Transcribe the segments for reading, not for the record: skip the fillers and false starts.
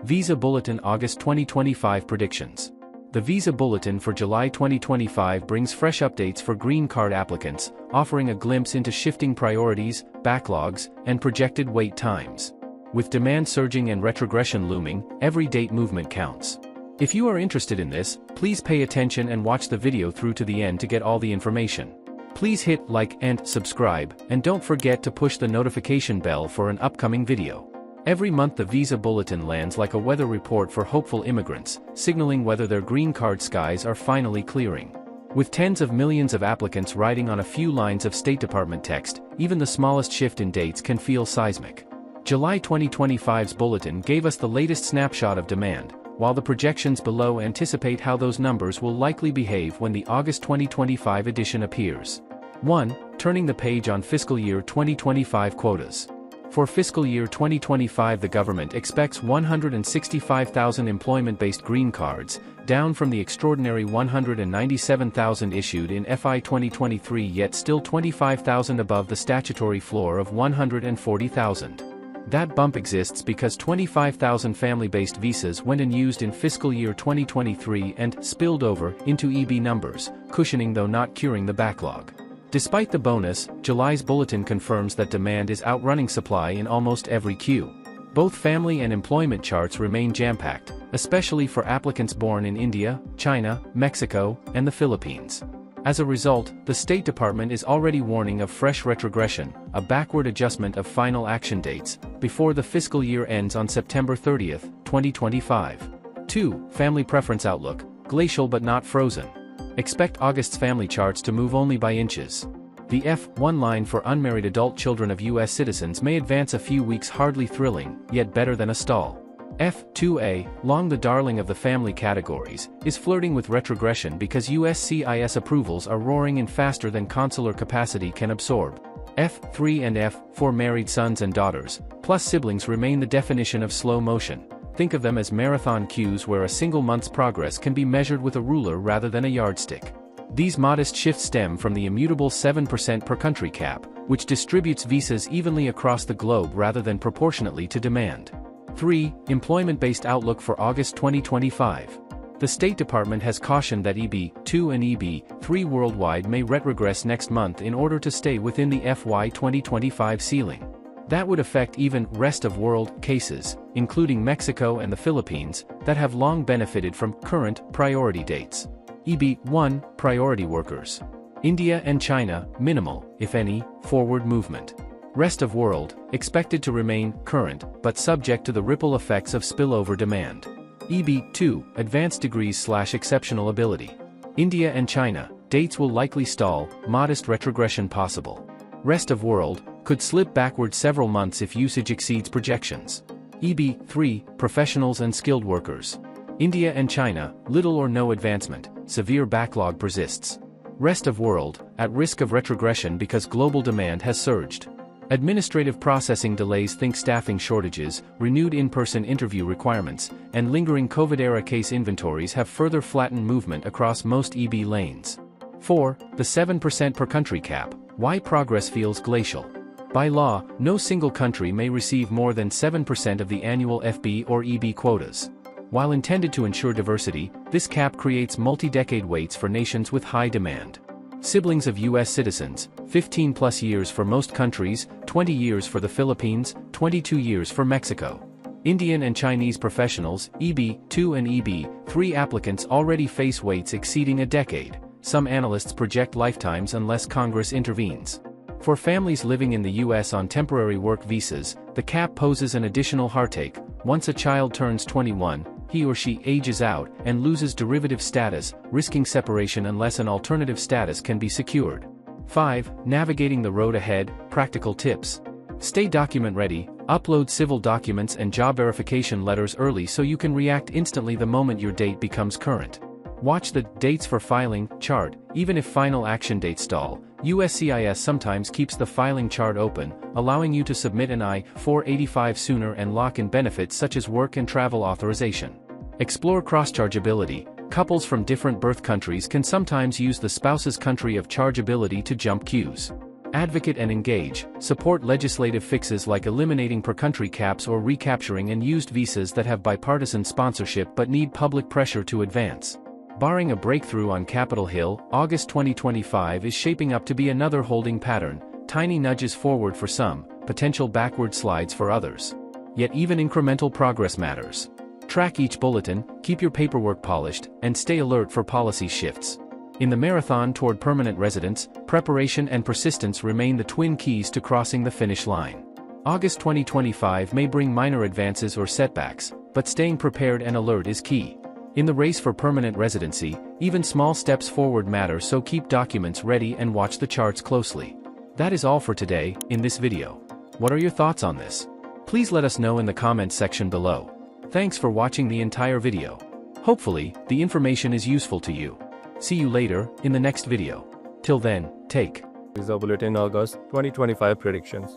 Visa Bulletin August 2025 Predictions. The Visa Bulletin for July 2025 brings fresh updates for green card applicants, offering a glimpse into shifting priorities, backlogs, and projected wait times. With demand surging and retrogression looming, every date movement counts. If you are interested in this, please pay attention and watch the video through to the end to get all the information. Please hit like and subscribe, and don't forget to push the notification bell for an upcoming video. Every month the Visa Bulletin lands like a weather report for hopeful immigrants, signaling whether their green card skies are finally clearing. With tens of millions of applicants riding on a few lines of State Department text, even the smallest shift in dates can feel seismic. July 2025's bulletin gave us the latest snapshot of demand, while the projections below anticipate how those numbers will likely behave when the August 2025 edition appears. 1. Turning the page on fiscal year 2025 quotas. For fiscal year 2025, the government expects 165,000 employment-based green cards, down from the extraordinary 197,000 issued in FY 2023, yet still 25,000 above the statutory floor of 140,000. That bump exists because 25,000 family-based visas went unused in fiscal year 2023 and spilled over into EB numbers, cushioning though not curing the backlog. Despite the bonus, July's bulletin confirms that demand is outrunning supply in almost every queue. Both family and employment charts remain jam-packed, especially for applicants born in India, China, Mexico, and the Philippines. As a result, the State Department is already warning of fresh retrogression, a backward adjustment of final action dates, before the fiscal year ends on September 30, 2025. 2. Family Preference Outlook, glacial but not frozen. Expect August's family charts to move only by inches. The F1 line for unmarried adult children of U.S. citizens may advance a few weeks, hardly thrilling, yet better than a stall. F2A, long the darling of the family categories, is flirting with retrogression because USCIS approvals are roaring in faster than consular capacity can absorb. F3 and F4 married sons and daughters, plus siblings remain the definition of slow motion. Think of them as marathon queues where a single month's progress can be measured with a ruler rather than a yardstick. These modest shifts stem from the immutable 7% per country cap, which distributes visas evenly across the globe rather than proportionately to demand. 3. Employment-based outlook for August 2025. The State Department has cautioned that EB2 and EB3 worldwide may retrogress next month in order to stay within the FY 2025 ceiling. That would affect even rest-of-world cases, including Mexico and the Philippines, that have long benefited from current priority dates. EB1 priority workers. India and China, minimal, if any, forward movement. Rest of world, expected to remain current, but subject to the ripple effects of spillover demand. EB2 advanced degrees/exceptional ability. India and China, dates will likely stall, modest retrogression possible. Rest of world, could slip backward several months if usage exceeds projections. EB3, professionals and skilled workers. India and China, little or no advancement, severe backlog persists. Rest of world, at risk of retrogression because global demand has surged. Administrative processing delays, think staffing shortages, renewed in-person interview requirements, and lingering COVID-era case inventories have further flattened movement across most EB lanes. 4. The 7% per country cap, why progress feels glacial. By law, no single country may receive more than 7% of the annual FB or EB quotas. While intended to ensure diversity, this cap creates multi-decade waits for nations with high demand. Siblings of U.S. citizens, 15+ years for most countries, 20 years for the Philippines, 22 years for Mexico. Indian and Chinese professionals, EB2 and EB3 applicants already face waits exceeding a decade. Some analysts project lifetimes unless Congress intervenes. For families living in the U.S. on temporary work visas, the cap poses an additional heartache. Once a child turns 21, he or she ages out and loses derivative status, risking separation unless an alternative status can be secured. 5. Navigating the road ahead, practical tips. Stay document ready, upload civil documents and job verification letters early so you can react instantly the moment your date becomes current. Watch the dates for filing chart, even if final action dates stall. USCIS sometimes keeps the filing chart open, allowing you to submit an I-485 sooner and lock in benefits such as work and travel authorization. Explore cross-chargeability. Couples from different birth countries can sometimes use the spouse's country of chargeability to jump queues. Advocate and engage, support legislative fixes like eliminating per-country caps or recapturing unused visas that have bipartisan sponsorship but need public pressure to advance. Barring a breakthrough on Capitol Hill, August 2025 is shaping up to be another holding pattern, tiny nudges forward for some, potential backward slides for others. Yet even incremental progress matters. Track each bulletin, keep your paperwork polished, and stay alert for policy shifts. In the marathon toward permanent residence, preparation and persistence remain the twin keys to crossing the finish line. August 2025 may bring minor advances or setbacks, but staying prepared and alert is key. In the race for permanent residency, even small steps forward matter, so keep documents ready and watch the charts closely. That is all for today, in this video. What are your thoughts on this? Please let us know in the comments section below. Thanks for watching the entire video. Hopefully, the information is useful to you. See you later, in the next video. Till then, take Visa Bulletin August 2025 Predictions.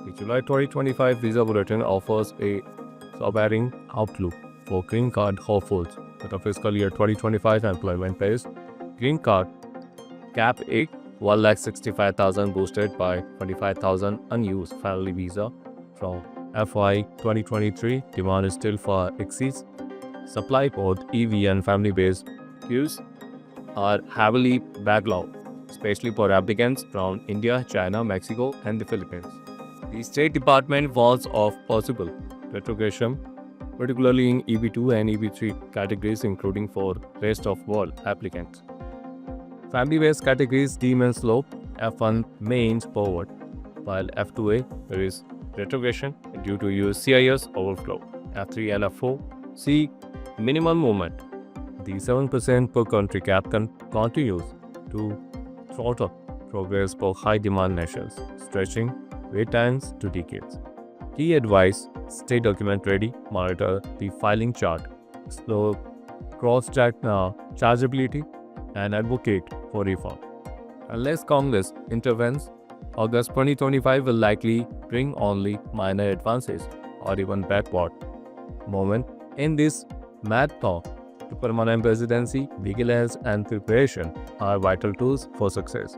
The July 2025 Visa Bulletin offers a sobering outlook for green card hopefuls with a fiscal year 2025 employment base. Green card cap 1,65,000 boosted by 25,000 unused family visa from FY 2023. Demand is still far exceeds supply. Both EV and family-based queues are heavily backlogged, especially for applicants from India, China, Mexico, and the Philippines. The State Department warns of possible retrogression, particularly in EB2 and EB3 categories, including for rest of world applicants. Family-based categories deem and slope. F1 mains forward, while F2A there is retrogression due to USCIS overflow. F3 and F4 see minimum movement. The 7% per country cap continues to throttle progress for high-demand nations, stretching wait times to decades. Key advice: stay document ready, monitor the filing chart, slow cross-check chargeability, and advocate for reform. Unless Congress intervenes, August 2025 will likely bring only minor advances or even backward movement in this marathon to permanent residency. Vigilance and preparation are vital tools for success.